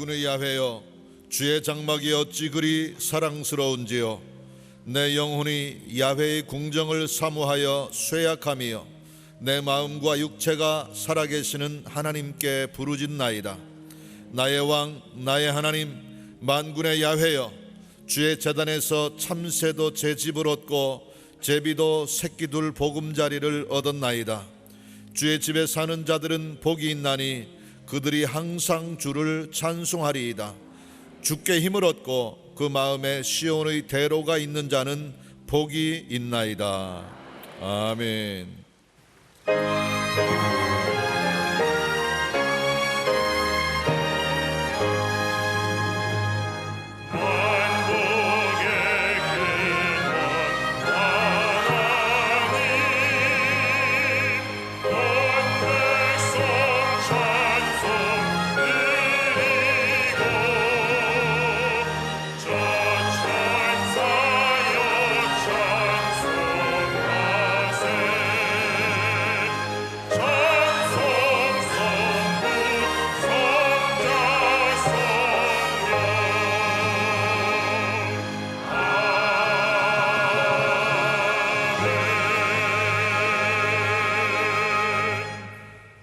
만군의 야훼여 주의 장막이 어찌 그리 사랑스러운지요. 내 영혼이 야훼의 궁정을 사모하여 쇠약하며 내 마음과 육체가 살아계시는 하나님께 부르짖나이다. 나의 왕 나의 하나님 만군의 야훼여 주의 제단에서 참새도 제 집을 얻고 제비도 새끼둘 보금자리를 얻었나이다. 주의 집에 사는 자들은 복이 있나니 그들이 항상 주를 찬송하리이다. 주께 힘을 얻고 그 마음에 시온의 대로가 있는 자는 복이 있나이다. 아멘.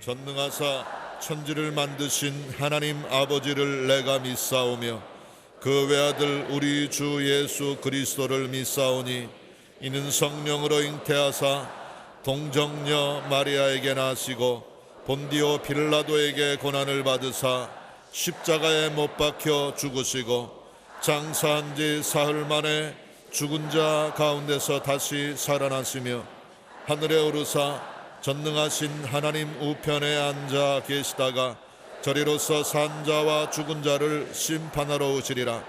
전능하사 천지를 만드신 하나님 아버지를 내가 믿사오며 그 외아들 우리 주 예수 그리스도를 믿사오니 이는 성령으로 잉태하사 동정녀 마리아에게 나시고 본디오 빌라도에게 고난을 받으사 십자가에 못 박혀 죽으시고 장사한 지 사흘 만에 죽은 자 가운데서 다시 살아나시며 하늘에 오르사 전능하신 하나님 우편에 앉아 계시다가 저리로서 산 자와 죽은 자를 심판하러 오시리라.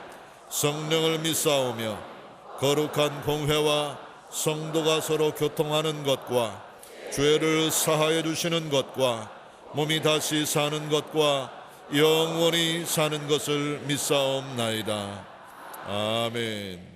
성령을 믿사오며 거룩한 공회와 성도가 서로 교통하는 것과 죄를 사하여 주시는 것과 몸이 다시 사는 것과 영원히 사는 것을 믿사옵나이다. 아멘.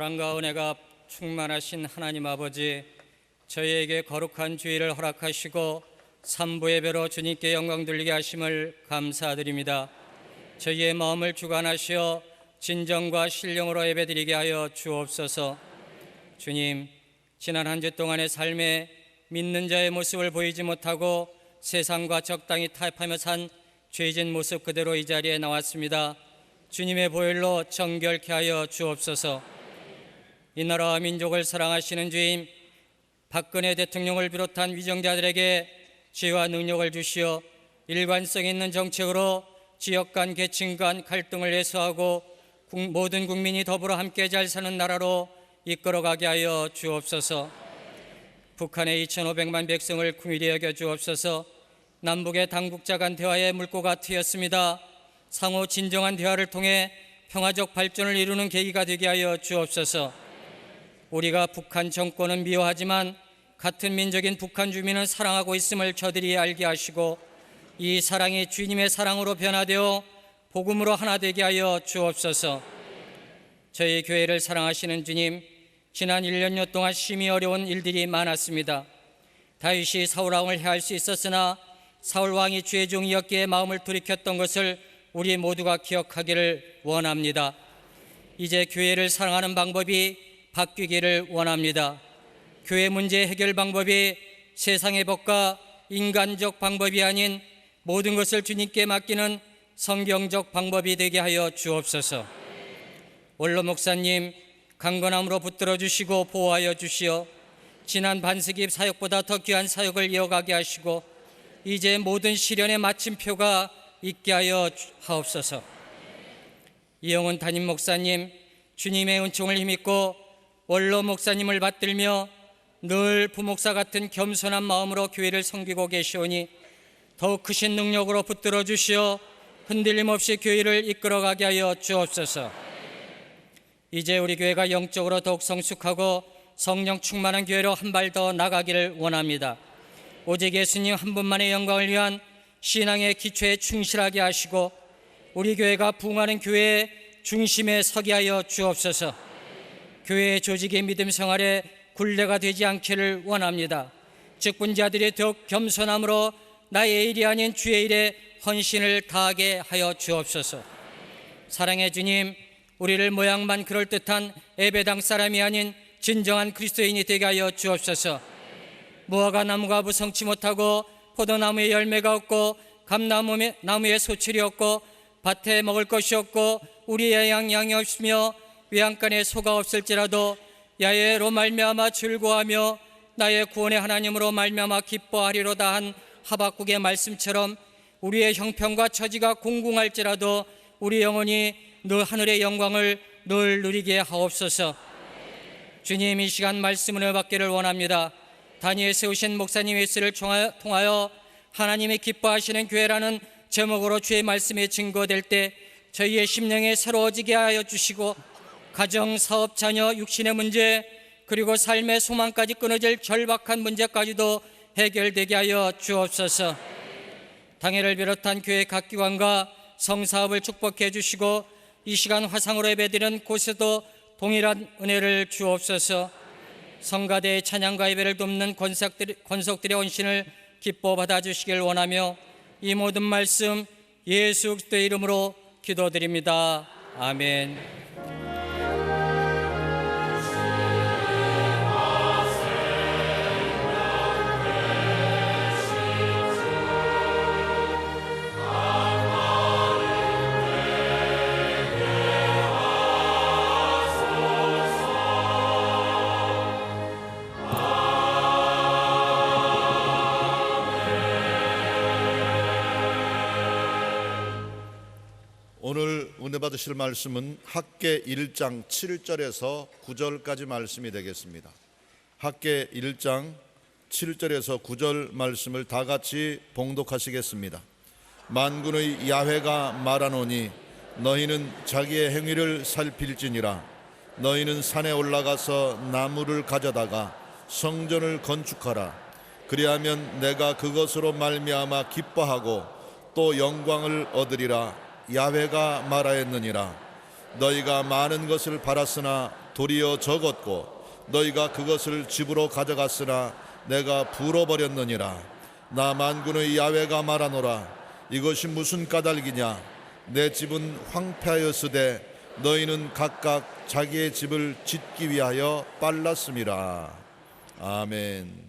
사랑과 은혜가 충만하신 하나님 아버지, 저희에게 거룩한 주일을 허락하시고 삼부 예배로 주님께 영광 돌리게 하심을 감사드립니다. 저희의 마음을 주관하시어 진정과 신령으로 예배드리게 하여 주옵소서. 주님, 지난 한 주 동안의 삶에 믿는 자의 모습을 보이지 못하고 세상과 적당히 타협하며 산 죄진 모습 그대로 이 자리에 나왔습니다. 주님의 보혈로 정결케 하여 주옵소서. 이 나라와 민족을 사랑하시는 주님, 박근혜 대통령을 비롯한 위정자들에게 지혜와 능력을 주시어 일관성 있는 정책으로 지역 간 계층 간 갈등을 해소하고 모든 국민이 더불어 함께 잘 사는 나라로 이끌어가게 하여 주옵소서. 북한의 2,500만 백성을 긍휼히 여겨 주옵소서. 남북의 당국자 간 대화의 물꼬가 트였습니다. 상호 진정한 대화를 통해 평화적 발전을 이루는 계기가 되게 하여 주옵소서. 우리가 북한 정권은 미워하지만 같은 민족인 북한 주민은 사랑하고 있음을 저들이 알게 하시고 이 사랑이 주님의 사랑으로 변화되어 복음으로 하나 되게 하여 주옵소서. 저희 교회를 사랑하시는 주님, 지난 1년여 동안 심히 어려운 일들이 많았습니다. 다윗이 사울왕을 해할 수 있었으나 사울왕이 죄종이었기에 마음을 돌이켰던 것을 우리 모두가 기억하기를 원합니다. 이제 교회를 사랑하는 방법이 바뀌기를 원합니다. 교회 문제 해결 방법이 세상의 법과 인간적 방법이 아닌 모든 것을 주님께 맡기는 성경적 방법이 되게 하여 주옵소서. 원로 목사님, 강건함으로 붙들어 주시고 보호하여 주시어 지난 반세기 사역보다 더 귀한 사역을 이어가게 하시고 이제 모든 시련의 마침표가 있게 하여 하옵소서. 이영훈 담임 목사님, 주님의 은총을 힘입고 원로 목사님을 받들며 늘 부목사 같은 겸손한 마음으로 교회를 섬기고 계시오니 더욱 크신 능력으로 붙들어 주시어 흔들림 없이 교회를 이끌어가게 하여 주옵소서. 이제 우리 교회가 영적으로 더욱 성숙하고 성령 충만한 교회로 한 발 더 나가기를 원합니다. 오직 예수님 한 분만의 영광을 위한 신앙의 기초에 충실하게 하시고 우리 교회가 부흥하는 교회의 중심에 서게 하여 주옵소서. 교회의 조직의 믿음 생활에 굴레가 되지 않기를 원합니다. 직분자들이 더욱 겸손함으로 나의 일이 아닌 주의 일에 헌신을 다하게 하여 주옵소서. 사랑의 주님, 우리를 모양만 그럴듯한 예배당 사람이 아닌 진정한 그리스도인이 되게 하여 주옵소서. 무화과 나무가 무성치 못하고 포도나무에 열매가 없고 감나무에 소출이 없고 밭에 먹을 것이 없고 우리의 양이 없으며 외양간에 소가 없을지라도 야외로 말미암아 즐거워하며 나의 구원의 하나님으로 말미암아 기뻐하리로다 한 하박국의 말씀처럼 우리의 형편과 처지가 공공할지라도 우리 영혼이 늘 하늘의 영광을 늘 누리게 하옵소서. 주님, 이 시간 말씀 은혜 받기를 원합니다. 단위에 세우신 목사님 웨스를 통하여 하나님이 기뻐하시는 교회라는 제목으로 주의 말씀이 증거될 때 저희의 심령에 새로워지게 하여 주시고 가정, 사업, 자녀, 육신의 문제 그리고 삶의 소망까지 끊어질 절박한 문제까지도 해결되게 하여 주옵소서. 당회를 비롯한 교회 각 기관과 성사업을 축복해 주시고 이 시간 화상으로 예배드리는 곳에도 동일한 은혜를 주옵소서. 성가대의 찬양과 예배를 돕는 권석들의 헌신을 기뻐 받아주시길 원하며 이 모든 말씀 예수 그리스도의 이름으로 기도드립니다. 아멘. 오늘 은혜 받으실 말씀은 학개 1장 7절에서 9절까지 말씀이 되겠습니다. 학개 1장 7절에서 9절 말씀을 다 같이 봉독하시겠습니다. 만군의 야훼가 말하노니 너희는 자기의 행위를 살필지니라. 너희는 산에 올라가서 나무를 가져다가 성전을 건축하라. 그리하면 내가 그것으로 말미암아 기뻐하고 또 영광을 얻으리라. 야훼가 말하였느니라. 너희가 많은 것을 바랐으나 도리어 적었고 너희가 그것을 집으로 가져갔으나 내가 불어버렸느니라. 나 만군의 야훼가 말하노라. 이것이 무슨 까닭이냐? 내 집은 황폐하였으되 너희는 각각 자기의 집을 짓기 위하여 빨랐음이라. 아멘.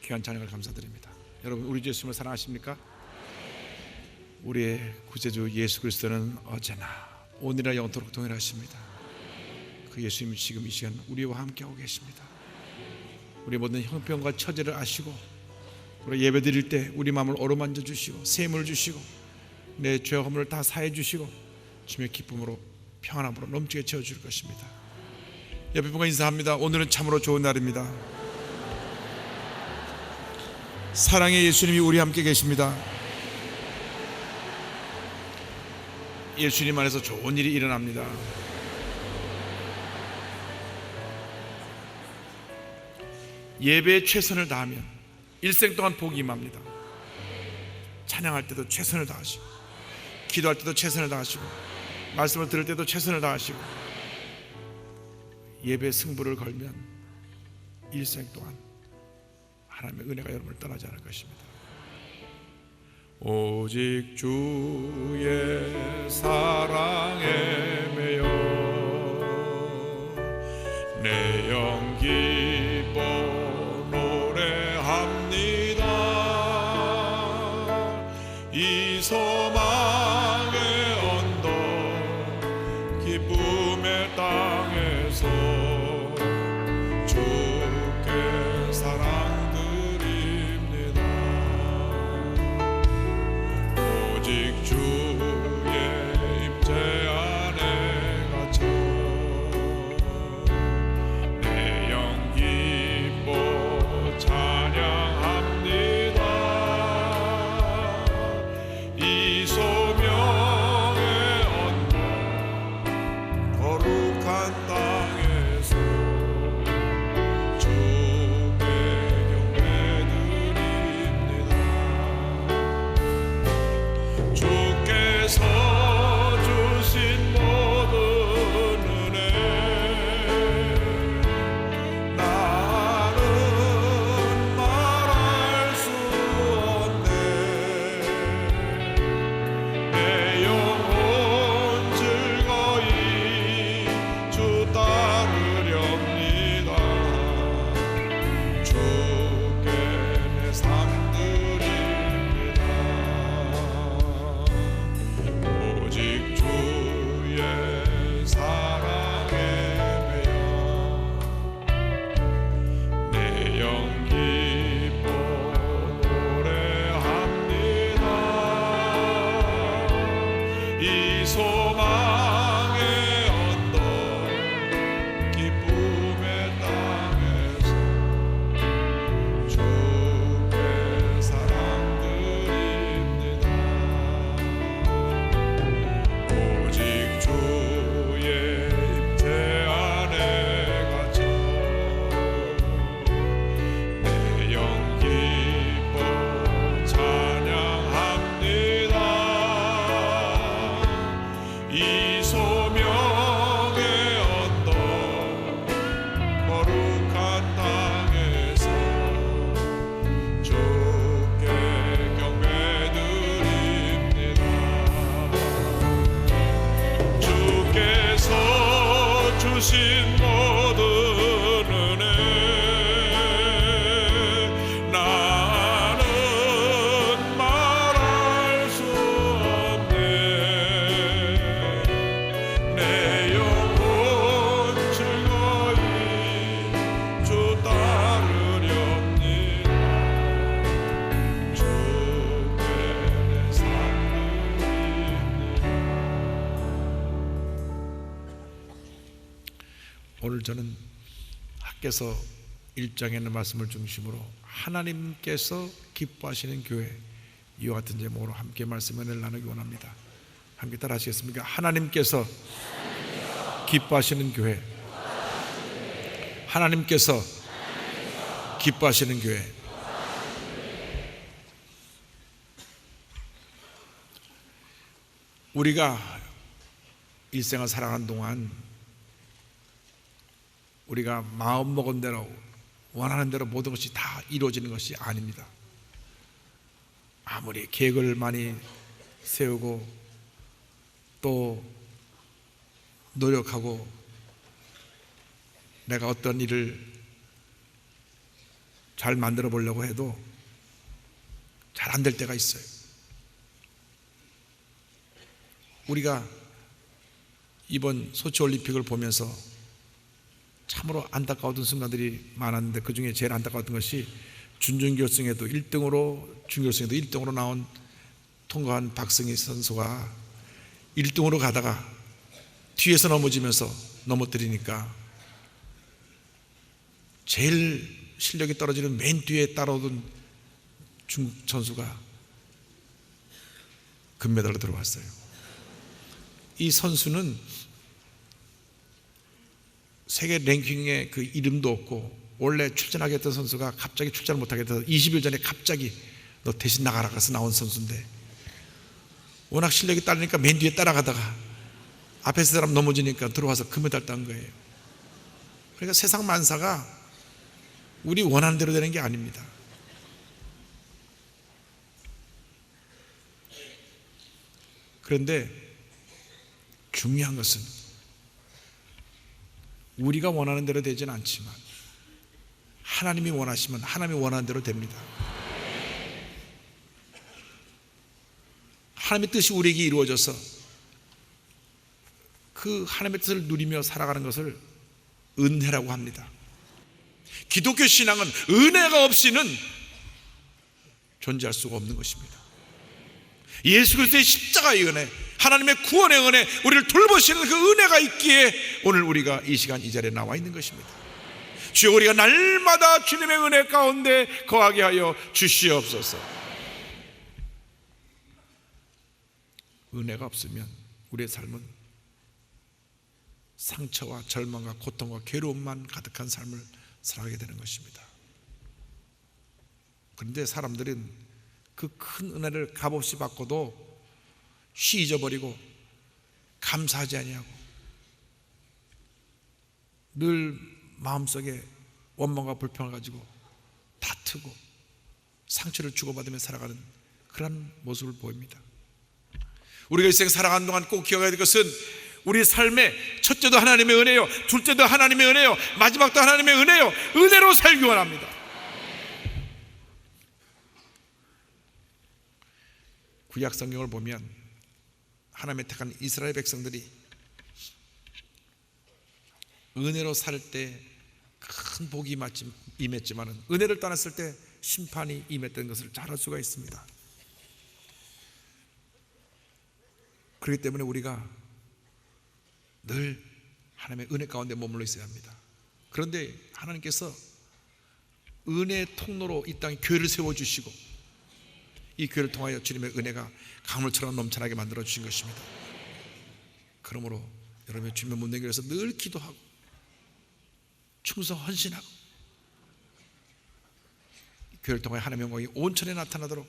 귀한 찬양을 감사드립니다. 여러분, 우리 주 예수님을 사랑하십니까? 우리의 구세주 예수 그리스도는 어제나 오늘이나 영원토록 동일하십니다. 그 예수님이 지금 이 시간 우리와 함께하고 계십니다. 우리 모든 형편과 처지를 아시고 우리 예배 드릴 때 우리 마음을 어루만져 주시고 샘을 주시고 내 죄와 허물을 다 사해 주시고 주님의 기쁨으로 평안함으로 넘치게 채워줄 것입니다. 옆에 분과 인사합니다. 오늘은 참으로 좋은 날입니다. 사랑의 예수님이 우리 함께 계십니다. 예수님 안에서 좋은 일이 일어납니다. 예배에 최선을 다하면 일생 동안 복이 임합니다. 찬양할 때도 최선을 다하시고 기도할 때도 최선을 다하시고 말씀을 들을 때도 최선을 다하시고 예배 승부를 걸면 일생 동안 하나님의 은혜가 여러분을 떠나지 않을 것입니다. 오직 주의 사랑에 매여 내 영 기뻐 노래합니다. 이 소망의 언덕 기쁨의 땅에서 주께 사랑드립니다. 오직 주의 임재 안에 갇혀 내 영 기뻐 찬양합니다. 이 소명의 언덕 거룩한 땅에서 주께 경배드립니다. 주께서 주신 모든 은혜 나는 말할 수 없네. 내 영혼 즐거이 주 따르렵니다. 주께 내 삶 드립니다. 오직 주의 사랑에 매여 내 영 기뻐 노래합니다. 이 소망의 언덕 기쁨의 땅에서 주께 사랑드립니다. 오직 주의 임재 안에 갇혀 내 영 기뻐 찬양합니다. 이 소명의 언덕 거룩한 땅에서 주께 경배드립니다. 주께서 주신 모든 은혜 나는 말할 수 없네. 내 영혼 즐거이 주 따르렵니다. 주께 내 삶 드립니다. 오늘 저는 학개서 1장에 있는 말씀을 중심으로 하나님께서 기뻐하시는 교회, 이와 같은 제목으로 함께 말씀을 나누기 원합니다. 함께 따라 하시겠습니까? 하나님께서 기뻐하시는 교회, 하나님께서 기뻐하시는 교회. 우리가 일생을 살아가는 동안 우리가 마음먹은 대로 원하는 대로 모든 것이 다 이루어지는 것이 아닙니다. 아무리 계획을 많이 세우고 또 노력하고 내가 어떤 일을 잘 만들어 보려고 해도 잘 안 될 때가 있어요. 우리가 이번 소치 올림픽을 보면서 참으로 안타까웠던 순간들이 많았는데, 그 중에 제일 안타까웠던 것이 준결승에도 1등으로, 준결승에도 1등으로 나온 통과한 박승희 선수가 1등으로 가다가 뒤에서 넘어지면서 넘어뜨리니까 제일 실력이 떨어지는 맨 뒤에 따라오던 중국 선수가 금메달로 들어왔어요. 이 선수는 세계 랭킹에 그 이름도 없고, 원래 출전하게 했던 선수가 갑자기 출전을 못하게 돼서 20일 전에 갑자기 너 대신 나가라 가서 나온 선수인데, 워낙 실력이 딸리니까 맨 뒤에 따라가다가 앞에 사람 넘어지니까 들어와서 금메달 딴 거예요. 그러니까 세상 만사가 우리 원하는 대로 되는 게 아닙니다. 그런데 중요한 것은 우리가 원하는 대로 되지는 않지만 하나님이 원하시면 하나님이 원하는 대로 됩니다. 하나님의 뜻이 우리에게 이루어져서 그 하나님의 뜻을 누리며 살아가는 것을 은혜라고 합니다. 기독교 신앙은 은혜가 없이는 존재할 수가 없는 것입니다. 예수 그리스도의 십자가의 은혜, 하나님의 구원의 은혜, 우리를 돌보시는 그 은혜가 있기에 오늘 우리가 이 시간 이 자리에 나와 있는 것입니다. 주여, 우리가 날마다 주님의 은혜 가운데 거하게 하여 주시옵소서. 은혜가 없으면 우리의 삶은 상처와 절망과 고통과 괴로움만 가득한 삶을 살아가게 되는 것입니다. 그런데 사람들은 그 큰 은혜를 값없이 받고도 쉬 잊어버리고 감사하지 아니하고 늘 마음속에 원망과 불평을 가지고 다투고 상처를 주고받으며 살아가는 그런 모습을 보입니다. 우리가 일생 살아가는 동안 꼭 기억해야 될 것은 우리 삶의 첫째도 하나님의 은혜요, 둘째도 하나님의 은혜요, 마지막도 하나님의 은혜요, 은혜로 살기 원합니다. 구약 성경을 보면 하나님의 택한 이스라엘 백성들이 은혜로 살 때 큰 복이 임했지만 은혜를 떠났을 때 심판이 임했던 것을 잘 알 수가 있습니다. 그렇기 때문에 우리가 늘 하나님의 은혜 가운데 머물러 있어야 합니다. 그런데 하나님께서 은혜의 통로로 이 땅에 교회를 세워주시고 이 교회를 통하여 주님의 은혜가 강물처럼 넘쳐나게 만들어 주신 것입니다. 그러므로 여러분의 주님의 문을 위해서 늘 기도하고 충성 헌신하고 교회를 통하여 하나님의 영광이 온천에 나타나도록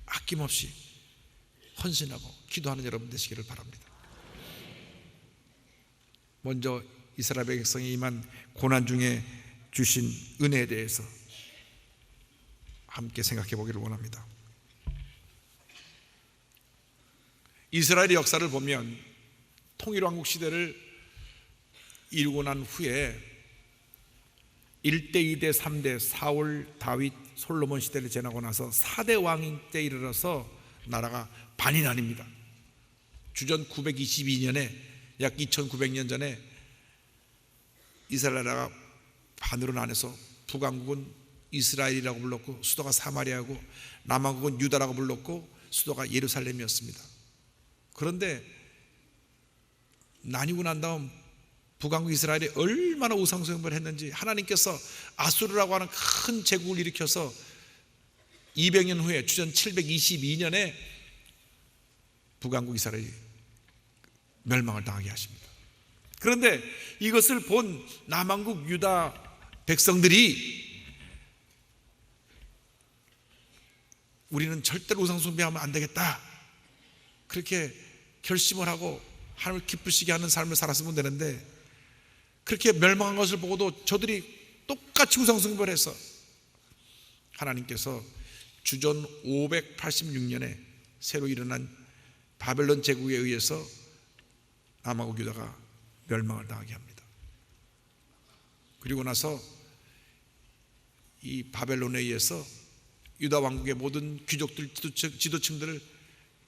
아낌없이 헌신하고 기도하는 여러분 되시기를 바랍니다. 먼저 이스라엘 백성이 임한 고난 중에 주신 은혜에 대해서 함께 생각해 보기를 원합니다. 이스라엘의 역사를 보면 통일왕국 시대를 이루고 난 후에 1대, 2대, 3대 사울, 다윗, 솔로몬 시대를 지나고 나서 4대 왕인 때 이르러서 나라가 반이 나뉩니다. 주전 922년에 약 2900년 전에 이스라엘 나라가 반으로 나눠서 북왕국은 이스라엘이라고 불렀고 수도가 사마리아고 남왕국은 유다라고 불렀고 수도가 예루살렘이었습니다. 그런데 나뉘고 난 다음 북왕국 이스라엘이 얼마나 우상숭배를 했는지 하나님께서 아수르라고 하는 큰 제국을 일으켜서 200년 후에 주전 722년에 북왕국 이스라엘이 멸망을 당하게 하십니다. 그런데 이것을 본 남왕국 유다 백성들이 우리는 절대로 우상숭배하면 안 되겠다, 그렇게 결심을 하고 하나님을 기쁘시게 하는 삶을 살았으면 되는데, 그렇게 멸망한 것을 보고도 저들이 똑같이 우상숭배를 해서 하나님께서 주전 586년에 새로 일어난 바벨론 제국에 의해서 남왕국 유다가 멸망을 당하게 합니다. 그리고 나서 이 바벨론에 의해서 유다 왕국의 모든 귀족들, 지도층들을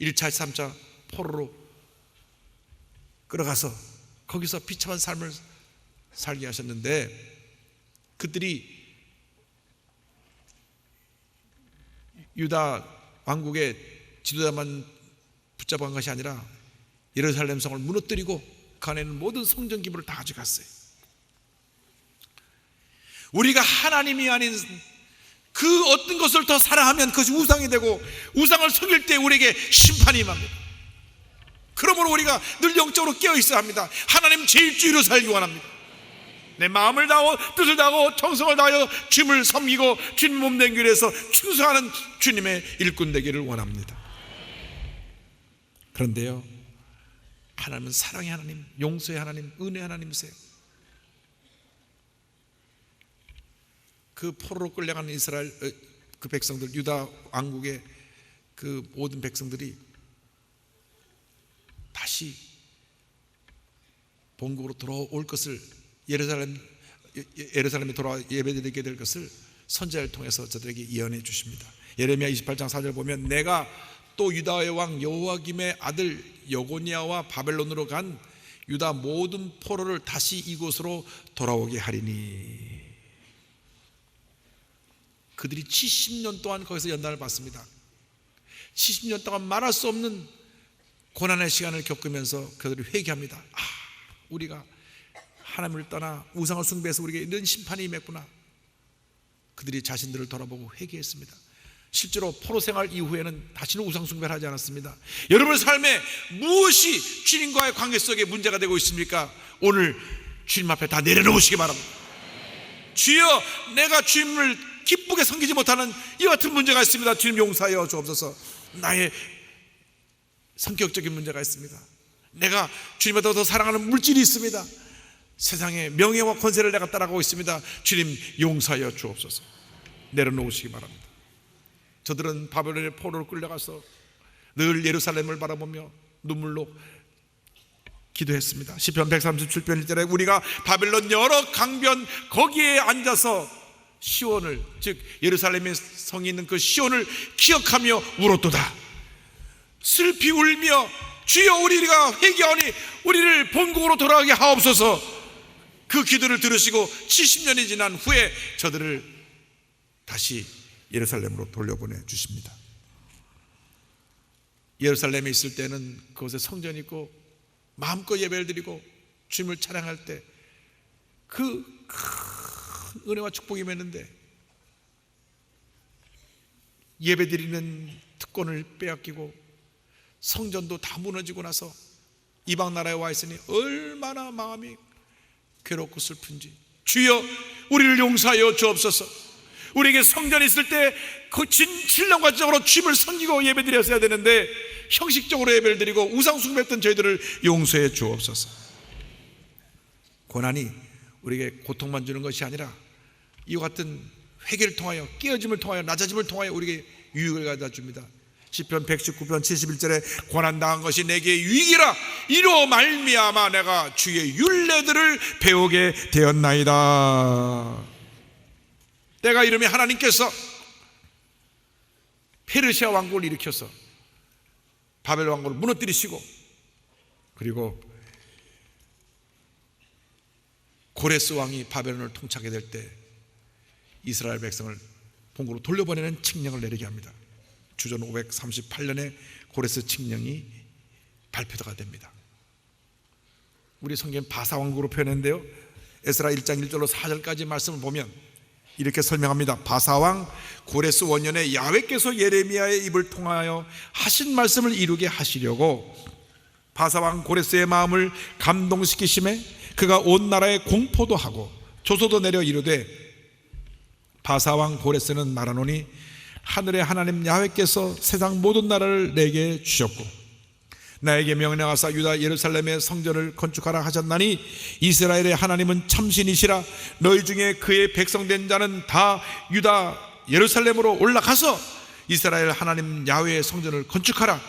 1차, 3차 포로로 끌어가서 거기서 비참한 삶을 살게 하셨는데, 그들이 유다 왕국의 지도자만 붙잡은 것이 아니라 예루살렘 성을 무너뜨리고 그 안에 있는 모든 성전 기물을 다 가져갔어요. 우리가 하나님이 아닌 그 어떤 것을 더 사랑하면 그것이 우상이 되고, 우상을 섬길 때 우리에게 심판이 임합니다. 그러므로 우리가 늘 영적으로 깨어 있어야 합니다. 하나님 제일주의로 살기 원합니다. 내 마음을 다하고 뜻을 다하고 정성을 다하여 주님을 섬기고 주님 몸된 길에서 충성하는 주님의 일꾼 되기를 원합니다. 그런데요, 하나님은 사랑의 하나님, 용서의 하나님, 은혜의 하나님이세요. 그 포로로 끌려간 이스라엘 그 백성들, 유다 왕국의 그 모든 백성들이 다시 본국으로 돌아올 것을, 예루살렘에 돌아와 예배드리게 될 것을 선지자를 통해서 저들에게 예언해 주십니다. 예레미야 28장 4절 보면, 내가 또 유다의 왕 여호야김의 아들 여고니아와 바벨론으로 간 유다 모든 포로를 다시 이곳으로 돌아오게 하리니. 그들이 70년 동안 거기서 연단을 받습니다. 70년 동안 말할 수 없는 고난의 시간을 겪으면서 그들이 회개합니다. 우리가 하나님을 떠나 우상을 숭배해서 우리에게 이런 심판이 임했구나. 그들이 자신들을 돌아보고 회개했습니다. 실제로 포로 생활 이후에는 다시는 우상 숭배를 하지 않았습니다. 여러분의 삶에 무엇이 주님과의 관계 속에 문제가 되고 있습니까? 오늘 주님 앞에 다 내려놓으시기 바랍니다. 주여, 내가 주님을 기쁘게 섬기지 못하는 이 같은 문제가 있습니다. 주님 용서하여 주옵소서. 나의 성격적인 문제가 있습니다. 내가 주님보다 더 사랑하는 물질이 있습니다. 세상의 명예와 권세를 내가 따라가고 있습니다. 주님 용서하여 주옵소서. 내려놓으시기 바랍니다. 저들은 바벨론의 포로로 끌려가서 늘 예루살렘을 바라보며 눈물로 기도했습니다. 시편 137편 1절에 우리가 바벨론 여러 강변 거기에 앉아서 시온을, 즉 예루살렘의 성이 있는 그 시온을 기억하며 울었도다. 슬피 울며 주여 우리가 회개하니 우리를 본국으로 돌아가게 하옵소서. 그 기도를 들으시고 70년이 지난 후에 저들을 다시 예루살렘으로 돌려보내 주십니다. 예루살렘에 있을 때는 그곳에 성전이 있고 마음껏 예배를 드리고 주님을 찬양할 때 그 큰 은혜와 축복이 맺는데, 예배 드리는 특권을 빼앗기고 성전도 다 무너지고 나서 이방 나라에 와 있으니 얼마나 마음이 괴롭고 슬픈지. 주여 우리를 용서하여 주옵소서. 우리에게 성전이 있을 때 그 신령과 정으로 주님을 섬기고 예배 드렸어야 되는데 형식적으로 예배를 드리고 우상 숭배했던 저희들을 용서해 주옵소서. 고난이 우리에게 고통만 주는 것이 아니라 이와 같은 회개를 통하여, 깨어짐을 통하여, 낮아짐을 통하여 우리에게 유익을 가져다 줍니다. 시편 119편 71절에 고난당한 것이 내게 유익이라. 이로 말미암아 내가 주의 율례들을 배우게 되었나이다. 때가 이르면 하나님께서 페르시아 왕국을 일으켜서 바벨 왕국을 무너뜨리시고, 그리고 고레스 왕이 바벨론을 통치하게 될 때 이스라엘 백성을 본국으로 돌려보내는 칙령을 내리게 합니다. 주전 538년에 고레스 칙령이 발표가 됩니다. 우리 성경은 바사 왕국으로 표현했는데요, 에스라 1장 1절로 4절까지 말씀을 보면 이렇게 설명합니다. 바사왕 고레스 원년에 야훼께서 예레미야의 입을 통하여 하신 말씀을 이루게 하시려고 바사왕 고레스의 마음을 감동시키심에 그가 온 나라에 공포도 하고 조소도 내려 이르되, 바사왕 고레스는 말하노니 하늘의 하나님 야훼께서 세상 모든 나라를 내게 주셨고 나에게 명령하사 유다 예루살렘의 성전을 건축하라 하셨나니 이스라엘의 하나님은 참신이시라. 너희 중에 그의 백성된 자는 다 유다 예루살렘으로 올라가서 이스라엘 하나님 야훼의 성전을 건축하라.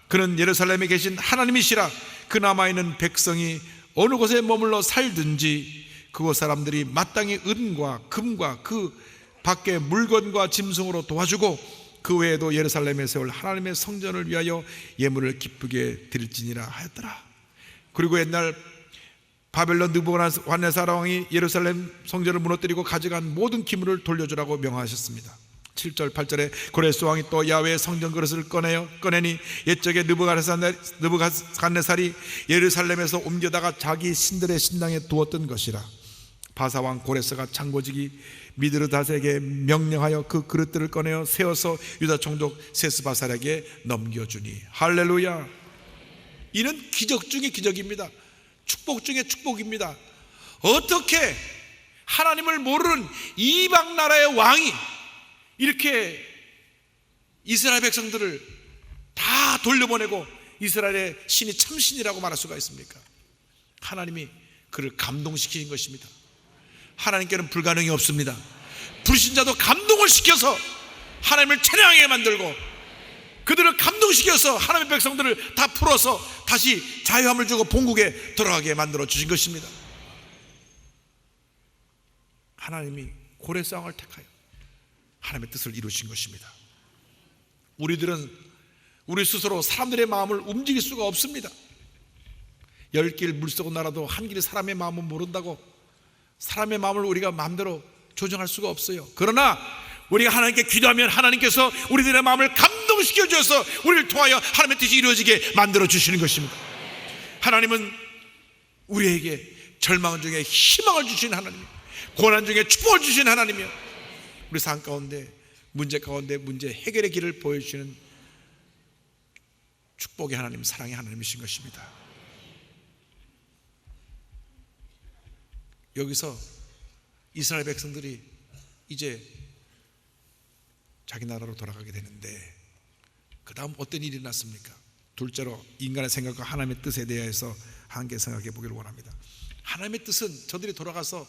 그는 예루살렘에 계신 하나님이시라. 그 남아있는 백성이 어느 곳에 머물러 살든지 그곳 사람들이 마땅히 은과 금과 그 밖에 물건과 짐승으로 도와주고 그 외에도 예루살렘에 세울 하나님의 성전을 위하여 예물을 기쁘게 드릴지니라 하였더라. 그리고 옛날 바벨론 느부갓네살 왕이 예루살렘 성전을 무너뜨리고 가져간 모든 기물을 돌려주라고 명하셨습니다. 7절 8절에 고레스 왕이 또 야훼의 성전 그릇을 꺼내니 옛적에 느부갓네살이 예루살렘에서 옮겨다가 자기 신들의 신당에 두었던 것이라. 바사왕 고레스가 창고지기 미드르닷에게 명령하여 그 그릇들을 꺼내어 세워서 유다 총독 세스바살에게 넘겨주니. 할렐루야. 이는 기적 중의 기적입니다. 축복 중의 축복입니다. 어떻게 하나님을 모르는 이방 나라의 왕이 이렇게 이스라엘 백성들을 다 돌려보내고 이스라엘의 신이 참신이라고 말할 수가 있습니까? 하나님이 그를 감동시키신 것입니다. 하나님께는 불가능이 없습니다. 불신자도 감동을 시켜서 하나님을 찬양하게 만들고 그들을 감동시켜서 하나님의 백성들을 다 풀어서 다시 자유함을 주고 본국에 돌아가게 만들어 주신 것입니다. 하나님이 고레스 왕을 택하여 하나님의 뜻을 이루신 것입니다. 우리들은 우리 스스로 사람들의 마음을 움직일 수가 없습니다. 10길 물속을 날아도 한 길 사람의 마음은 모른다고 사람의 마음을 우리가 마음대로 조정할 수가 없어요. 그러나 우리가 하나님께 기도하면 하나님께서 우리들의 마음을 감동시켜 주셔서 우리를 통하여 하나님의 뜻이 이루어지게 만들어 주시는 것입니다. 하나님은 우리에게 절망 중에 희망을 주신 하나님, 고난 중에 축복을 주신 하나님이요, 우리 삶 가운데 문제 가운데 문제 해결의 길을 보여주시는 축복의 하나님, 사랑의 하나님이신 것입니다. 여기서 이스라엘 백성들이 이제 자기 나라로 돌아가게 되는데 그 다음 어떤 일이 났습니까? 둘째로 인간의 생각과 하나님의 뜻에 대해서 함께 생각해 보기를 원합니다. 하나님의 뜻은 저들이 돌아가서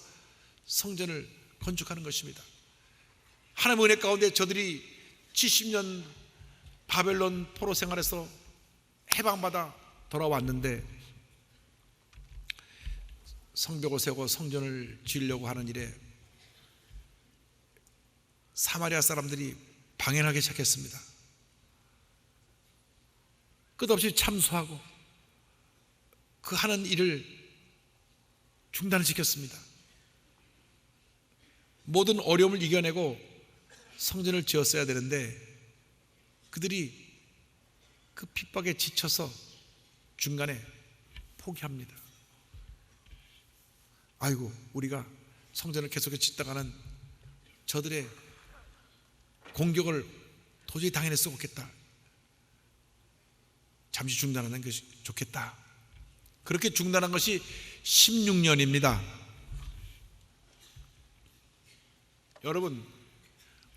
성전을 건축하는 것입니다. 하나님의 은혜 가운데 저들이 70년 바벨론 포로 생활에서 해방받아 돌아왔는데 성벽을 세우고 성전을 지으려고 하는 일에 사마리아 사람들이 방해하기 시작했습니다. 끝없이 참소하고 그 하는 일을 중단시켰습니다. 모든 어려움을 이겨내고 성전을 지었어야 되는데 그들이 그 핍박에 지쳐서 중간에 포기합니다. 아이고, 우리가 성전을 계속해서 짓다가는 저들의 공격을 도저히 당해낼 수 없겠다. 잠시 중단하는 것이 좋겠다. 그렇게 중단한 것이 16년입니다. 여러분,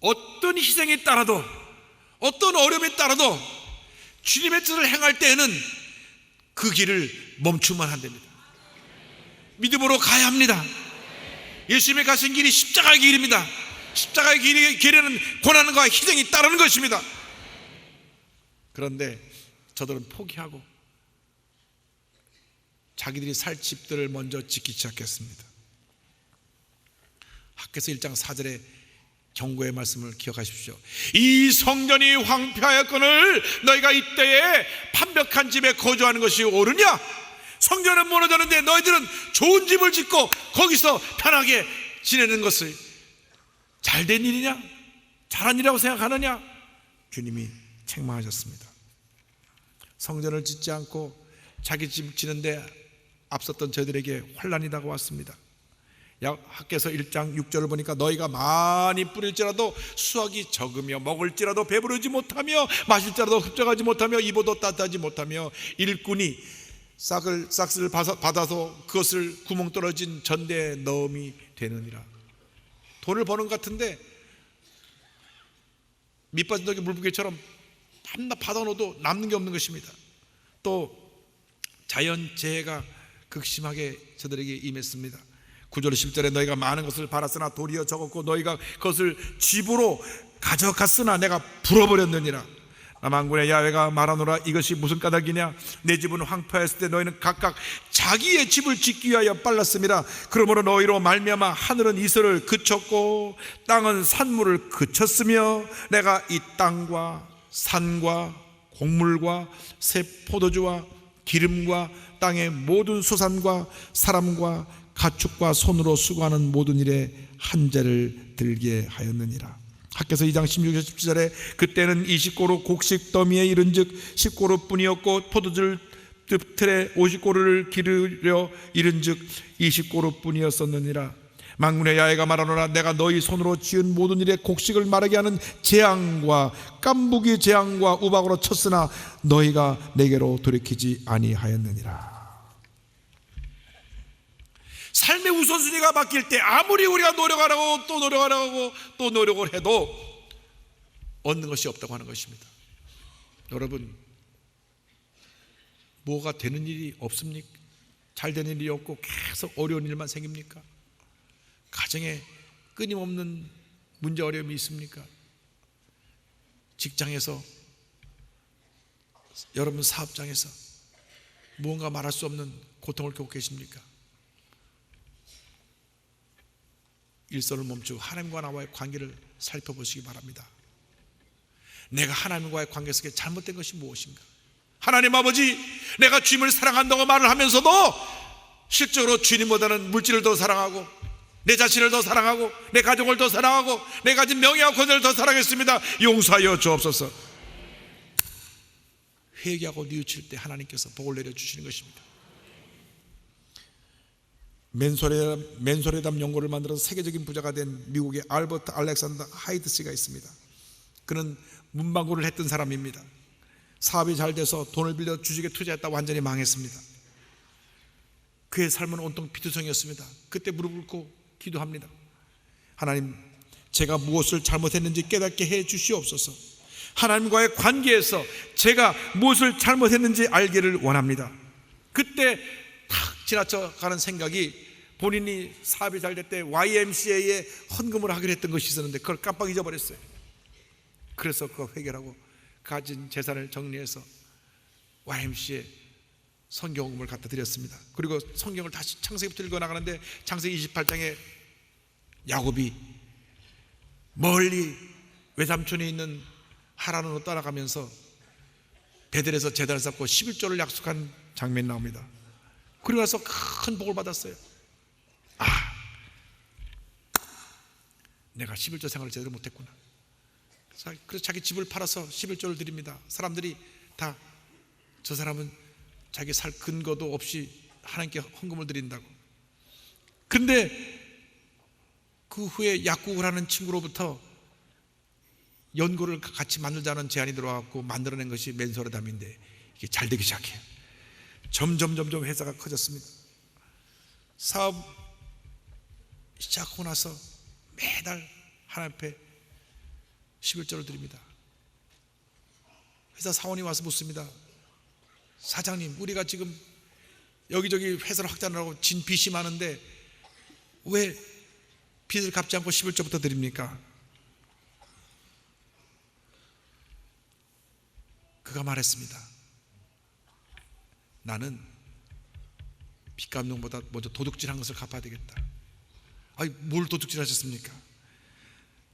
어떤 희생에 따라도 어떤 어려움에 따라도 주님의 뜻을 행할 때에는 그 길을 멈추면 안 됩니다. 믿음으로 가야 합니다. 예수님이 가신 길이 십자가의 길입니다. 십자가의 길에는 고난과 희생이 따르는 것입니다. 그런데 저들은 포기하고 자기들이 살 집들을 먼저 짓기 시작했습니다. 학개서 1장 4절에 경고의 말씀을 기억하십시오. 이 성전이 황폐하였거늘 너희가 이때에 판벽한 집에 거주하는 것이 옳으냐? 성전은 무너졌는데 너희들은 좋은 집을 짓고 거기서 편하게 지내는 것을 잘된 일이냐? 잘한 일이라고 생각하느냐? 주님이 책망하셨습니다. 성전을 짓지 않고 자기 집 짓는데 앞섰던 저들에게 환난이 다가왔습니다. 학개서 1장 6절을 보니까 너희가 많이 뿌릴지라도 수확이 적으며 먹을지라도 배부르지 못하며 마실지라도 흡족하지 못하며 입어도 따뜻하지 못하며 일꾼이 싹을 받아서 그것을 구멍 떨어진 전대에 넣음이 되느니라. 돈을 버는 것 같은데 밑빠진 독에 물부개처럼 밤낮 받아놓아도 남는 게 없는 것입니다. 또 자연재해가 극심하게 저들에게 임했습니다. 9절 10절에 너희가 많은 것을 팔았으나 도리어 적었고 너희가 그것을 집으로 가져갔으나 내가 불어버렸느니라. 만군의 야훼가 말하노라 이것이 무슨 까닭이냐 내 집은 황폐하였을 때 너희는 각각 자기의 집을 짓기 위하여 빨랐음이라 그러므로 너희로 말미암아 하늘은 이슬을 그쳤고 땅은 산물을 그쳤으며 내가 이 땅과 산과 곡물과 새 포도주와 기름과 땅의 모든 수산과 사람과 가축과 손으로 수고하는 모든 일에 한재를 들게 하였느니라. 학개서 2장 16절 17절에 그때는 20고루 곡식 더미에 이른즉 10고루 뿐이었고 포도주 틀에 50고루를 기르려 이른즉 20고루 뿐이었었느니라. 만군의 야훼가 말하노라 내가 너희 손으로 지은 모든 일에 곡식을 마르게 하는 재앙과 깐부기 재앙과 우박으로 쳤으나 너희가 내게로 돌이키지 아니하였느니라. 삶의 우선순위가 바뀔 때 아무리 우리가 노력하라고 또 노력하라고 또 노력을 해도 얻는 것이 없다고 하는 것입니다. 여러분, 뭐가 되는 일이 없습니까? 잘 되는 일이 없고 계속 어려운 일만 생깁니까? 가정에 끊임없는 문제 어려움이 있습니까? 직장에서, 여러분 사업장에서 무언가 말할 수 없는 고통을 겪고 계십니까? 일선을 멈추고 하나님과 나와의 관계를 살펴보시기 바랍니다. 내가 하나님과의 관계 속에 잘못된 것이 무엇인가? 하나님 아버지, 내가 주님을 사랑한다고 말을 하면서도 실적으로 주님보다는 물질을 더 사랑하고 내 자신을 더 사랑하고 내 가족을 더 사랑하고 내 가진 명예와 권세를 더 사랑했습니다. 용서하여 주옵소서. 회개하고 뉘우칠 때 하나님께서 복을 내려주시는 것입니다. 맨소레담 연고를 만들어서 세계적인 부자가 된 미국의 알버트 알렉산더 하이드 씨가 있습니다. 그는 문방구를 했던 사람입니다. 사업이 잘 돼서 돈을 빌려 주식에 투자했다가 완전히 망했습니다. 그의 삶은 온통 피투성이었습니다. 그때 무릎을 꿇고 기도합니다. 하나님, 제가 무엇을 잘못했는지 깨닫게 해 주시옵소서. 하나님과의 관계에서 제가 무엇을 잘못했는지 알기를 원합니다. 그때 탁 지나쳐가는 생각이 본인이 사업이 잘 될 때 YMCA에 헌금을 하기로 했던 것이 있었는데 그걸 깜빡 잊어버렸어요. 그래서 그거 해결하고 가진 재산을 정리해서 YMCA 성경을 갖다 드렸습니다. 그리고 성경을 다시 창세기부터 읽어나가는데 창세기 28장에 야곱이 멀리 외삼촌이 있는 하란으로 떠나가면서 베델에서 제단을 쌓고 11조를 약속한 장면이 나옵니다. 그리고 나서 큰 복을 받았어요. 내가 11조 생활을 제대로 못했구나. 그래서 자기 집을 팔아서 11조를 드립니다. 사람들이 다 저 사람은 자기 살 근거도 없이 하나님께 헌금을 드린다고. 근데 그 후에 약국을 하는 친구로부터 연고를 같이 만들자는 제안이 들어왔고 만들어낸 것이 맨소레담인데 이게 잘 되기 시작해요. 점점 회사가 커졌습니다. 사업 시작하고 나서 매달 하나님 앞에 11조를 드립니다. 회사 사원이 와서 묻습니다. 사장님, 우리가 지금 여기저기 회사를 확장하라고 진 빚이 많은데 왜 빚을 갚지 않고 11조부터 드립니까? 그가 말했습니다. 나는 빚 갚는 것보다 먼저 도둑질한 것을 갚아야 되겠다. 아니, 뭘 도둑질하셨습니까?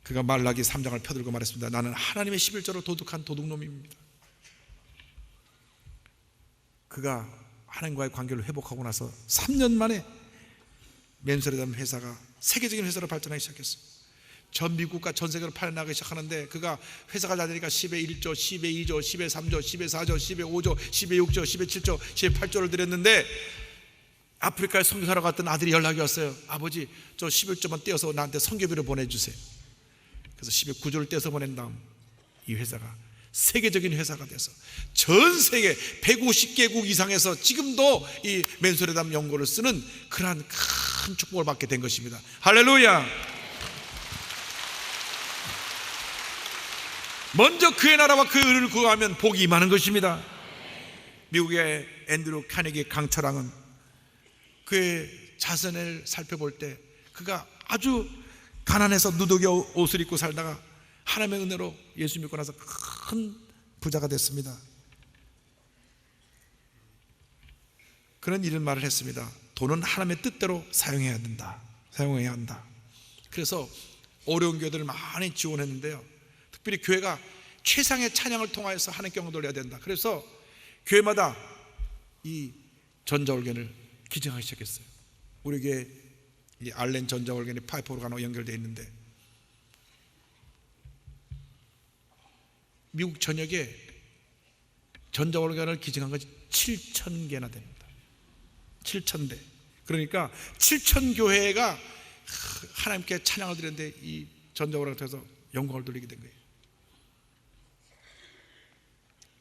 그가 말라기 3장을 펴들고 말했습니다. 나는 하나님의 11조를 도둑한 도둑놈입니다. 그가 하나님과의 관계를 회복하고 나서 3년 만에 맨소레담 회사가 세계적인 회사로 발전하기 시작했어요. 전 미국과 전 세계로 팔려나가기 시작하는데 그가 회사가 잘 되니까 10에 1조, 10에 2조, 10에 3조, 10에 4조, 10에 5조, 10에 6조, 10에 7조, 10에 8조를 드렸는데 아프리카에 선교사로 갔던 아들이 연락이 왔어요. 아버지, 저 11조만 떼어서 나한테 선교비로 보내주세요. 그래서 10에 9조를 떼서 보낸 다음 이 회사가 세계적인 회사가 돼서 전 세계 150개국 이상에서 지금도 이 맨소레담 연고를 쓰는 그러한 큰 축복을 받게 된 것입니다. 할렐루야. 먼저 그의 나라와 그 의를 구하면 복이 임하는 것입니다. 미국의 앤드루 카네기 강철왕은 그의 자선을 살펴볼 때 그가 아주 가난해서 누더기 옷을 입고 살다가 하나님의 은혜로 예수 믿고 나서 큰 부자가 됐습니다. 그런 이런 말을 했습니다. 돈은 하나님의 뜻대로 사용해야 된다. 사용해야 한다. 그래서 어려운 교회들을 많이 지원했는데요, 특별히 교회가 최상의 찬양을 통하여서 하나님께 영광 돌려야 된다. 그래서 교회마다 이 전자올겐을 기증하기 시작했어요. 우리 교회 이 알렌 전자올겐이 파이프 오르간하고 연결되어 있는데 미국 전역에 전자올겐을 기증한 것이 7,000개나 됩니다. 7,000대. 그러니까 7,000교회가 하나님께 찬양을 드렸는데 이 전자올겐을 통해서 영광을 돌리게 된 거예요.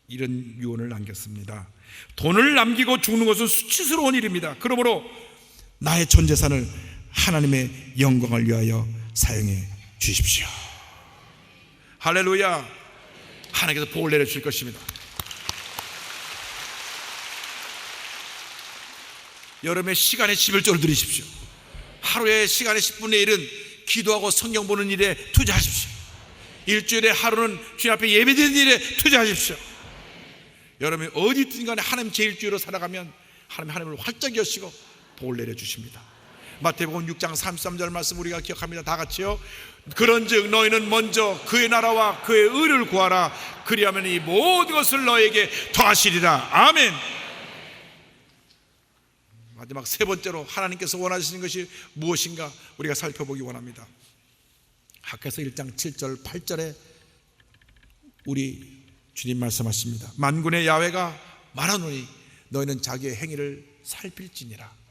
이런 유언을 남겼습니다. 돈을 남기고 죽는 것은 수치스러운 일입니다. 그러므로 나의 전 재산을 하나님의 영광을 위하여 사용해 주십시오. 할렐루야. 하나님께서 복을 내려주실 것입니다. 여러분의 시간에 11조를 드리십시오. 하루에 시간의 10분의 1은 기도하고 성경 보는 일에 투자하십시오. 일주일에 하루는 주님 앞에 예배드리는 일에 투자하십시오. 여러분이 어디 있든 간에 하나님 제1주의로 살아가면 하나님을 활짝 여시고 복을 내려주십니다. 마태복음 6장 33절 말씀 우리가 기억합니다. 다 같이요. 그런즉 너희는 먼저 그의 나라와 그의 의를 구하라. 그리하면 이 모든 것을 너에게 더하시리라. 아멘. 마지막 세 번째로 하나님께서 원하시는 것이 무엇인가 우리가 살펴보기 원합니다. 학개서 1장 7절 8절에 우리 주님 말씀하십니다. 만군의 야훼가 말하노니 너희는 자기의 행위를 살필지니라.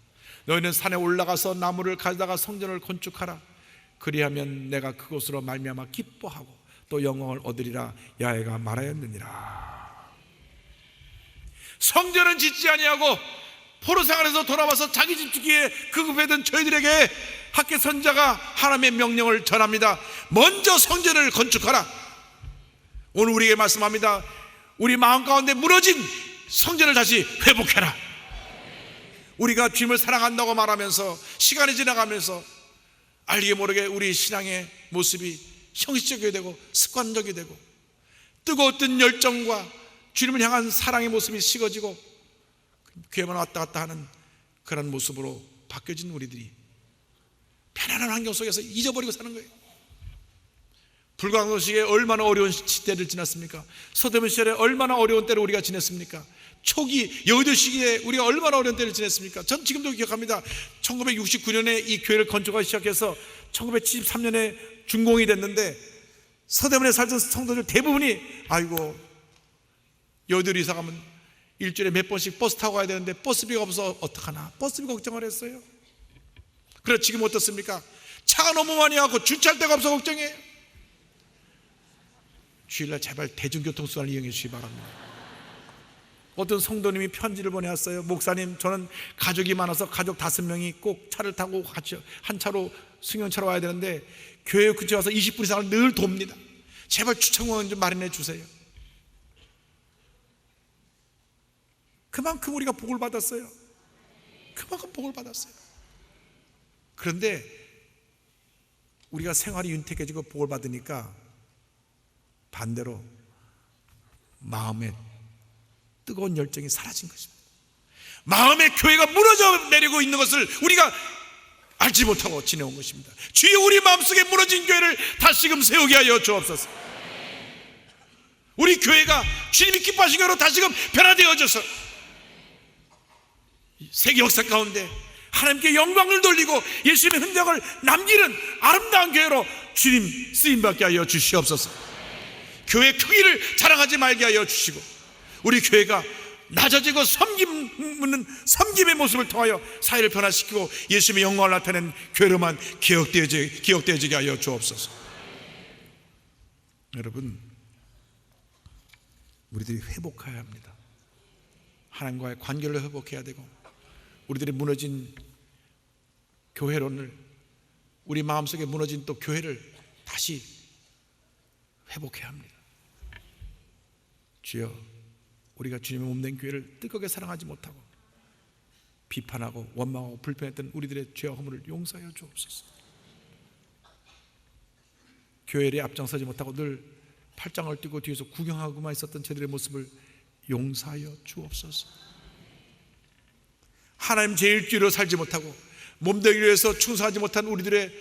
너희는 산에 올라가서 나무를 가져다가 성전을 건축하라. 그리하면 내가 그곳으로 말미암아 기뻐하고 또 영광을 얻으리라. 야훼가 말하였느니라. 성전은 짓지 아니하고 포로생활에서 돌아와서 자기 집 짓기에 급급했던 저희들에게 학개 선자가 하나님의 명령을 전합니다. 먼저 성전을 건축하라. 오늘 우리에게 말씀합니다. 우리 마음 가운데 무너진 성전을 다시 회복해라. 우리가 주님을 사랑한다고 말하면서 시간이 지나가면서 알게 모르게 우리 신앙의 모습이 형식적이 되고 습관적이 되고 뜨거웠던 열정과 주님을 향한 사랑의 모습이 식어지고 교회만 왔다 갔다 하는 그런 모습으로 바뀌어진 우리들이 편안한 환경 속에서 잊어버리고 사는 거예요. 불광동 시기에 얼마나 어려운 시대를 지났습니까? 서대문 시절에 얼마나 어려운 때를 우리가 지냈습니까? 초기 여의도 시기에 우리가 얼마나 어려운 때를 지냈습니까? 전 지금도 기억합니다. 1969년에 이 교회를 건축하기 시작해서 1973년에 준공이 됐는데 서대문에 살던 성도들 대부분이 아이고 여의도로 이사 가면 일주일에 몇 번씩 버스 타고 가야 되는데 버스비가 없어서 어떡하나 버스비 걱정을 했어요. 그래 지금 어떻습니까? 차가 너무 많이 와서 주차할 데가 없어 걱정해요. 주일날 제발 대중교통수단을 이용해 주시기 바랍니다. 어떤 성도님이 편지를 보내왔어요. 목사님, 저는 가족이 많아서 가족 5명이 꼭 차를 타고 같이 한 차로 승용차로 와야 되는데 교회 근처에 와서 20분 이상을 늘 돕니다. 제발 주차공간 좀 마련해 주세요. 그만큼 우리가 복을 받았어요. 그만큼 복을 받았어요. 그런데 우리가 생활이 윤택해지고 복을 받으니까 반대로 마음에 뜨거운 열정이 사라진 것입니다. 마음의 교회가 무너져 내리고 있는 것을 우리가 알지 못하고 지내온 것입니다. 주여 우리 마음속에 무너진 교회를 다시금 세우게 하여 주옵소서. 우리 교회가 주님이 기뻐하신 교회로 다시금 변화되어져서 세계 역사 가운데 하나님께 영광을 돌리고 예수님의 흔적을 남기는 아름다운 교회로 주님 쓰임받게 하여 주시옵소서. 교회 크기를 자랑하지 말게 하여 주시고 우리 교회가 낮아지고 섬김의 모습을 통하여 사회를 변화시키고 예수님의 영광을 나타내는 교회로만 기억되어지게 하여 주옵소서. 여러분, 우리들이 회복해야 합니다. 하나님과의 관계를 회복해야 되고 우리들이 무너진 교회론을 우리 마음속에 무너진 또 교회를 다시 회복해야 합니다. 주여, 우리가 주님의 몸된 교회를 뜨겁게 사랑하지 못하고 비판하고 원망하고 불평했던 우리들의 죄와 허물을 용서하여 주옵소서. 교회에 앞장서지 못하고 늘 팔짱을 띄고 뒤에서 구경하고만 있었던 저들의 모습을 용서하여 주옵소서. 하나님 제1주의로 살지 못하고 몸되기로 해서 충성하지 못한 우리들의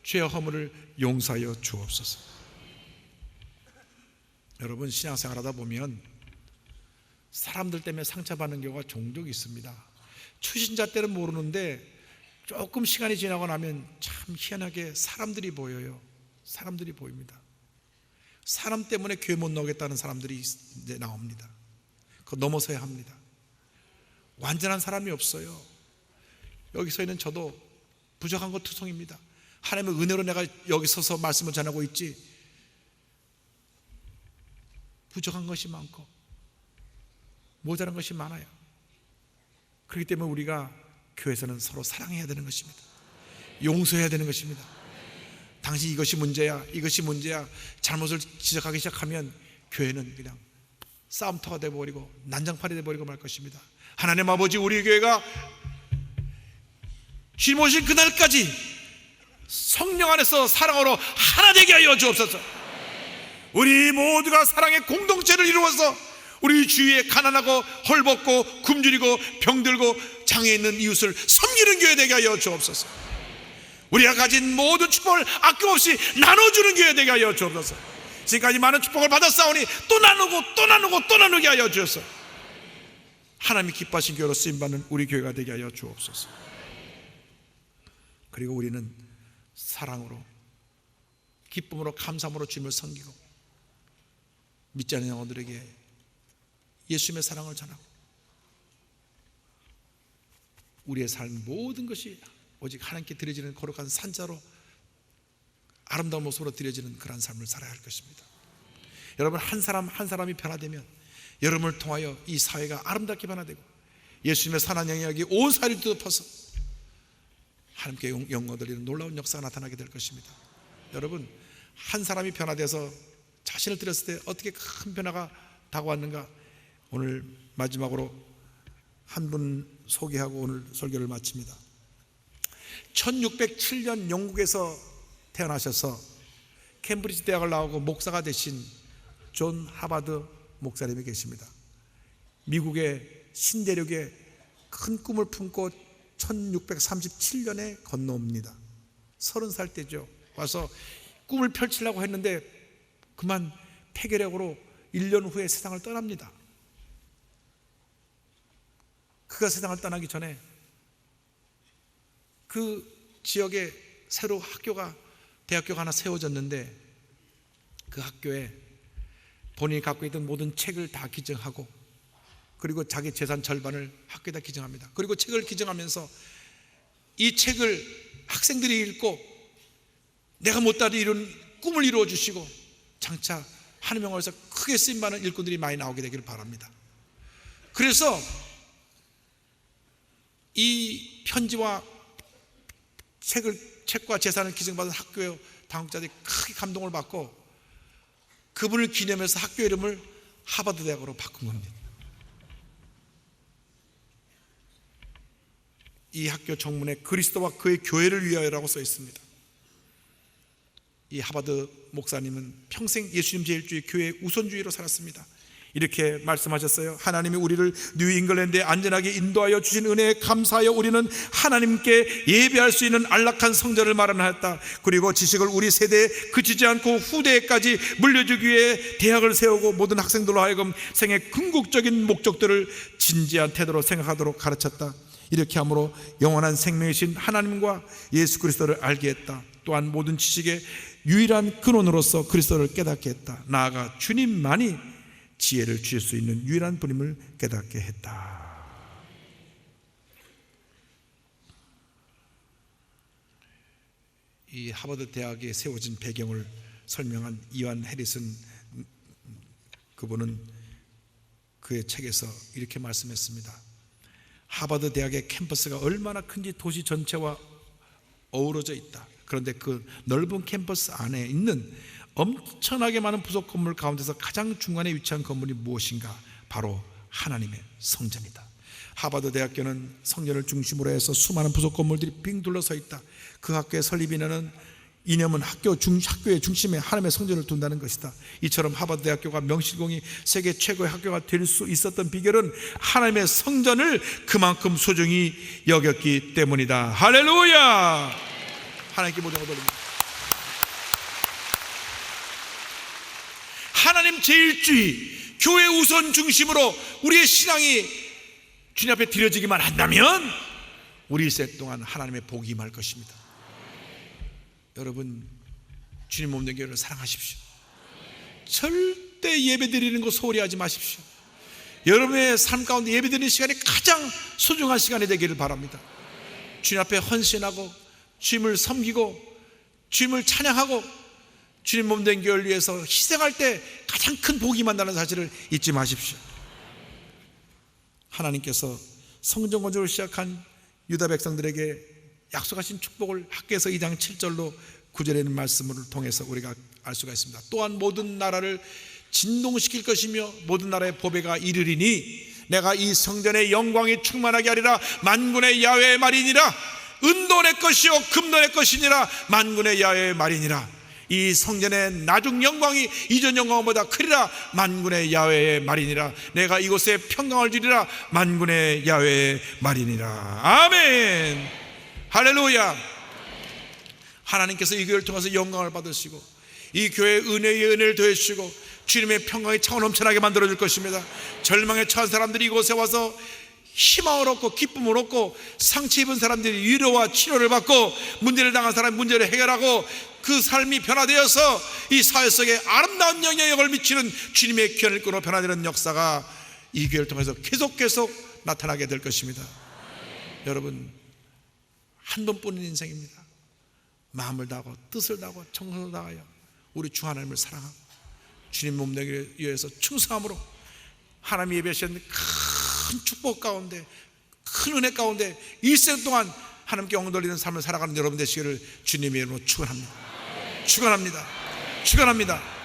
죄와 허물을 용서하여 주옵소서. 여러분, 신앙생활하다 보면 사람들 때문에 상처받는 경우가 종종 있습니다. 초신자 때는 모르는데 조금 시간이 지나고 나면 참 희한하게 사람들이 보여요. 사람들이 보입니다. 사람 때문에 교회 못 나오겠다는 사람들이 이제 나옵니다. 그거 넘어서야 합니다. 완전한 사람이 없어요. 여기 서 있는 저도 부족한 것 투성입니다. 하나님의 은혜로 내가 여기 서서 말씀을 전하고 있지, 부족한 것이 많고 모자란 것이 많아요. 그렇기 때문에 우리가 교회에서는 서로 사랑해야 되는 것입니다. 용서해야 되는 것입니다. 당신 이것이 문제야, 이것이 문제야, 잘못을 지적하기 시작하면 교회는 그냥 싸움터가 되어버리고 난장판이 되어버리고 말 것입니다. 하나님 아버지, 우리 교회가 주님 오신 그날까지 성령 안에서 사랑으로 하나 되게 하여 주옵소서. 우리 모두가 사랑의 공동체를 이루어서 우리 주위에 가난하고 헐벗고 굶주리고 병들고 장애 있는 이웃을 섬기는 교회 되게 하여 주옵소서. 우리가 가진 모든 축복을 아낌없이 나눠주는 교회 되게 하여 주옵소서. 지금까지 많은 축복을 받았사오니 또 나누고 또 나누고 또 나누게 하여 주옵소서. 하나님이 기뻐하신 교회로 쓰임받는 우리 교회가 되게 하여 주옵소서. 그리고 우리는 사랑으로, 기쁨으로, 감사함으로 주님을 섬기고 믿지 않는 영혼들에게 예수님의 사랑을 전하고 우리의 삶 모든 것이 오직 하나님께 드려지는 거룩한 산자로 아름다운 모습으로 드려지는 그런 삶을 살아야 할 것입니다. 여러분, 한 사람 한 사람이 변화되면 여러분을 통하여 이 사회가 아름답게 변화되고 예수님의 선한 영향력이 온 사회를 뒤덮어서 하나님께 영광 돌리는 놀라운 역사가 나타나게 될 것입니다. 여러분, 한 사람이 변화돼서 자신을 드렸을 때 어떻게 큰 변화가 다가왔는가, 오늘 마지막으로 한 분 소개하고 오늘 설교를 마칩니다. 1607년 영국에서 태어나셔서 캠브리지 대학을 나오고 목사가 되신 존 하버드 목사님이 계십니다. 미국의 신대륙에 큰 꿈을 품고 1637년에 건너옵니다. 30살 때죠. 와서 꿈을 펼치려고 했는데 그만 폐결핵으로 1년 후에 세상을 떠납니다. 그가 세상을 떠나기 전에 그 지역에 새로 대학교가 하나 세워졌는데 그 학교에 본인이 갖고 있던 모든 책을 다 기증하고 그리고 자기 재산 절반을 학교에다 기증합니다. 그리고 책을 기증하면서 이 책을 학생들이 읽고 내가 못다리 이룬 꿈을 이루어 주시고 장차 하나님의 영광에서 크게 쓰임받는 일꾼들이 많이 나오게 되기를 바랍니다. 그래서 이 편지와 책과 재산을 기증받은 학교의 당국자들이 크게 감동을 받고 그분을 기념해서 학교 이름을 하버드 대학으로 바꾼 겁니다. 이 학교 정문에 그리스도와 그의 교회를 위하여라고 써 있습니다. 이 하버드 목사님은 평생 예수님 제1주의 교회의 우선주의로 살았습니다. 이렇게 말씀하셨어요. 하나님이 우리를 뉴 잉글랜드에 안전하게 인도하여 주신 은혜에 감사하여 우리는 하나님께 예배할 수 있는 안락한 성전을 마련하였다. 그리고 지식을 우리 세대에 그치지 않고 후대에까지 물려주기 위해 대학을 세우고 모든 학생들로 하여금 생의 궁극적인 목적들을 진지한 태도로 생각하도록 가르쳤다. 이렇게 함으로 영원한 생명이신 하나님과 예수 그리스도를 알게 했다. 또한 모든 지식의 유일한 근원으로서 그리스도를 깨닫게 했다. 나아가 주님만이 지혜를 주실 수 있는 유일한 분임을 깨닫게 했다. 이 하버드 대학에 세워진 배경을 설명한 이완 해리슨 그분은 그의 책에서 이렇게 말씀했습니다. 하버드 대학의 캠퍼스가 얼마나 큰지 도시 전체와 어우러져 있다. 그런데 그 넓은 캠퍼스 안에 있는 엄청나게 많은 부속 건물 가운데서 가장 중간에 위치한 건물이 무엇인가? 바로 하나님의 성전이다. 하버드 대학교는 성전을 중심으로 해서 수많은 부속 건물들이 빙 둘러서 있다. 그 학교의 설립인에는 이념은 학교의 중심에 하나님의 성전을 둔다는 것이다. 이처럼 하버드 대학교가 명실공히 세계 최고의 학교가 될 수 있었던 비결은 하나님의 성전을 그만큼 소중히 여겼기 때문이다. 할렐루야! 하나님께 모든 걸 돌립니다. 하나님 제일주의, 교회 우선 중심으로 우리의 신앙이 주님 앞에 드려지기만 한다면 우리 일생 동안 하나님의 복이 임할 것입니다. 여러분, 주님 몸된 교회를 사랑하십시오. 절대 예배드리는 거 소홀히 하지 마십시오. 여러분의 삶 가운데 예배드리는 시간이 가장 소중한 시간이 되기를 바랍니다. 주님 앞에 헌신하고 주님을 섬기고 주님을 찬양하고 주님 몸된 교회를 위해서 희생할 때 가장 큰 복이 임한다는 사실을 잊지 마십시오. 하나님께서 성전 건축을 시작한 유다 백성들에게 약속하신 축복을 학개서 2장 7절로 9절에 있는 말씀을 통해서 우리가 알 수가 있습니다. 또한 모든 나라를 진동시킬 것이며 모든 나라의 보배가 이르리니 내가 이 성전의 영광이 충만하게 하리라. 만군의 야훼의 말이니라. 은도 내 것이요 금도 내 것이니라. 만군의 야훼의 말이니라. 이 성전의 나중 영광이 이전 영광보다 크리라. 만군의 야훼의 말이니라. 내가 이곳에 평강을 주리라. 만군의 야훼의 말이니라. 아멘. 할렐루야. 하나님께서 이 교회를 통해서 영광을 받으시고 이 교회에 은혜의 은혜를 더해주시고 주님의 평강이 차고 넘쳐나게 만들어줄 것입니다. 절망에 처한 사람들이 이곳에 와서 희망을 얻고 기쁨을 얻고 상처 입은 사람들이 위로와 치료를 받고 문제를 당한 사람이 문제를 해결하고 그 삶이 변화되어서 이 사회 속에 아름다운 영향력을 미치는 주님의 귀한 일꾼으로 변화되는 역사가 이 교회를 통해서 계속 나타나게 될 것입니다. 여러분, 한 번뿐인 인생입니다. 마음을 다하고 뜻을 다하고 정성을 다하여 우리 주 하나님을 사랑하고 주님 몸되기 위해서 충성함으로 하나님이 예배하신 큰 축복 가운데 큰 은혜 가운데 일생 동안 하나님께 영광 돌리는 삶을 살아가는 여러분 되시기를 주님의 이름으로 축원합니다. 축원합니다. 축원합니다.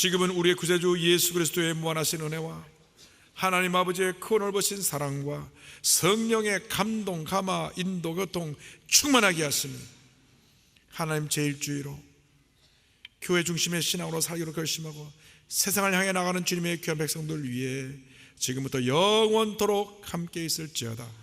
지금은 우리의 구세주 예수 그리스도의 무한하신 은혜와 하나님 아버지의 크 넓으신 사랑과 성령의 감동, 감화, 인도, 교통 충만하게 하시니 하나님 제일주의로 교회 중심의 신앙으로 살기로 결심하고 세상을 향해 나가는 주님의 귀한 백성들 위해 지금부터 영원토록 함께 있을지어다.